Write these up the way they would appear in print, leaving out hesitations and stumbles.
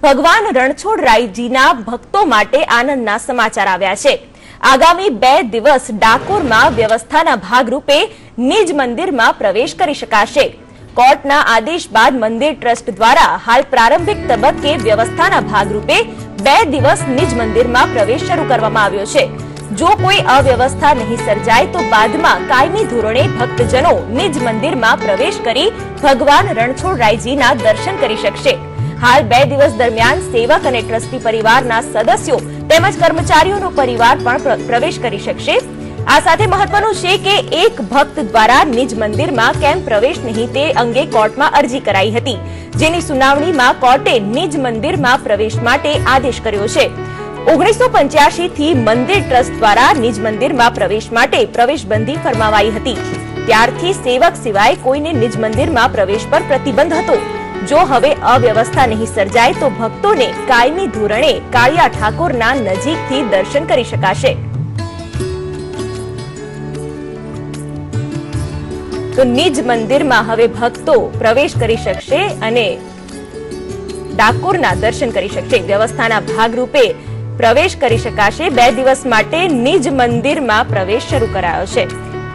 ભગવાન રણછોડરાયજીના ભક્તો માટે આનંદના સમાચાર આવ્યા છે। આગામી 2 દિવસ ડાકોરમાં વ્યવસ્થાના ભાગરૂપે નિજ મંદિરમાં પ્રવેશ કરી શકાશે। કોર્ટના આદેશ બાદ મંદિર ટ્રસ્ટ દ્વારા હાલ પ્રારંભિક તબક્કે વ્યવસ્થાના ભાગરૂપે 2 દિવસ નિજ મંદિરમાં પ્રવેશ શરૂ કરવામાં આવ્યો છે। જો કોઈ અવ્યવસ્થા નહીં સર્જાય તો બાદમાં કાયમી ધોરણે ભક્તજનો નિજ મંદિરમાં પ્રવેશ કરી ભગવાન રણછોડરાયજીના દર્શન કરી શકશે। હાલ 2 દિવસ દરમિયાન સેવક અને ટ્રસ્ટી પરિવારના સદસ્યો તેમજ કર્મચારીઓનો પરિવાર પણ પ્રવેશ કરી શકશે। આ સાથે મહત્વનું છે કે એક ભક્ત દ્વારા નિજ મંદિરમાં કેમ પ્રવેશ નહીં તે અંગે કોર્ટમાં અરજી કરાઈ હતી, જેની સુનાવણીમાં કોર્ટે નિજ મંદિરમાં પ્રવેશ માટે આદેશ કર્યો છે। 1985 થી મંદિર ટ્રસ્ટ દ્વારા નિજ મંદિરમાં પ્રવેશ માટે પ્રવેશબંધી ફરમાવાઈ હતી। ત્યારથી સેવક સિવાય કોઈને નિજ મંદિરમાં પ્રવેશ પર પ્રતિબંધ હતો। જો હવે અવ્યવસ્થા નહીં સર્જાય તો ભક્તોને કાયમી ધોરણે કાળિયા ઠાકોરના નજીકથી દર્શન કરી શકાશે। તો નિજ મંદિરમાં હવે ભક્તો પ્રવેશ કરી શકશે અને ડાકોરના દર્શન કરી શકશે। વ્યવસ્થાના ભાગરૂપે પ્રવેશ કરી શકાશે। 2 દિવસ માટે નિજ મંદિરમાં પ્રવેશ શરૂ કરાયો છે।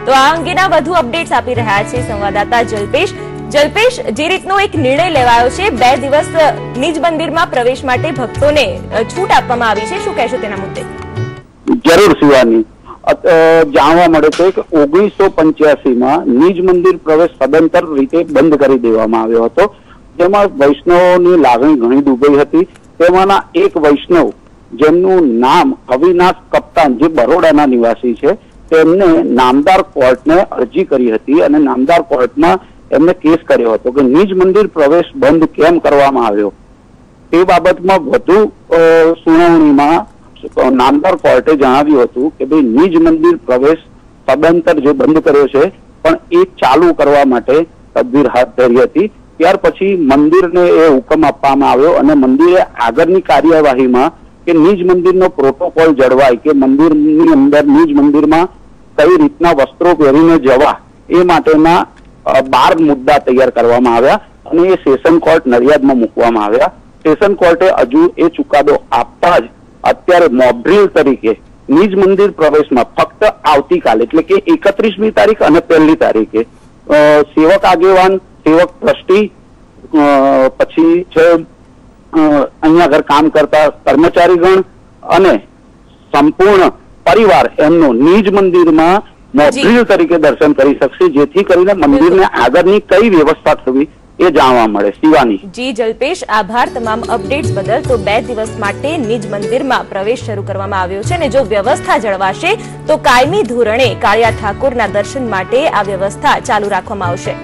તો આ અંગેના વધુ અપડેટ્સ આપી રહ્યા છે સંવાદદાતા જલ્પેશ। જલ્પેશ, જે રીતનો એક નિર્ણય લેવાયો છે 2 દિવસ નિજ મંદિરમાં પ્રવેશ માટે ભક્તોને છૂટ આપવામાં આવી છે, શું કહેશો તેના મુદ્દે? જરૂર શિવાની, જાણવા મળે છે કે 1985 માં નિજ મંદિર પ્રવેશ સદંતર રીતે બંધ કરી દેવામાં આવ્યો હતો, જેમાં વૈષ્ણવોની લાગણી ઘણી ડૂબાઈ હતી। તેમાંના એક વૈષ્ણવ જેમનું નામ અવિનાશ કપ્તાન, જે બરોડાના નિવાસી છે, તેમને નામદાર કોર્ટને અરજી કરી હતી અને નામદાર કોર્ટમાં એમને કેસ કર્યો હતો કે નિજ મંદિર પ્રવેશ બંધ કેમ કરવામાં આવ્યો। તે બાબતમાં વધુ સુનાવણીમાં નામદાર કોર્ટે જણાવ્યું હતું કે ભાઈ નિજ મંદિર પ્રવેશ સદંતર જે બંધ કર્યો છે પણ એ ચાલુ કરવા માટે તદબીર હાથ ધરી હતી। ત્યાર પછી મંદિરને એ હુકમ આપવામાં આવ્યો અને મંદિરે આગળની કાર્યવાહીમાં કે નિજ મંદિરનો પ્રોટોકોલ જળવાય, કે મંદિરની અંદર નિજ મંદિરમાં કઈ રીતના વસ્ત્રો પહેરીને જવા, એ માટેના 12 મુદ્દા તૈયાર કરવામાં આવ્યા અને એ સેશન કોર્ટ નડિયાદમાં મૂકવામાં આવ્યા। સેશન કોર્ટે હજુ એ ચુકાદો આપતા જ અત્યારે મોકડ્રીલ તરીકે નિજ મંદિર પ્રવેશમાં ફક્ત આવતીકાલે એટલે કે 31મી તારીખ અને 1લી તારીખે સેવક આગેવાન, સેવક ટ્રસ્ટી, પછી છે અહીંયા આગળ કામ કરતા કર્મચારીગણ અને સંપૂર્ણ પરિવાર એમનો નિજ મંદિરમાં મોકડ્રીલ તરીકે દર્શન કરી શકશે, જેથી કરીને મંદિરને આગળની કઈ વ્યવસ્થા થવી એ જાણવા મળે। શિવાની જી જલ્પેશ, આભાર તમામ અપડેટ્સ બદલ। તો 2 દિવસ માટે નિજ મંદિરમાં પ્રવેશ શરૂ કરવામાં આવ્યો છે અને જો વ્યવસ્થા જળવાશે તો કાયમી ધોરણે કાળિયા ઠાકોરના દર્શન માટે આ વ્યવસ્થા ચાલુ રાખવામાં આવશે।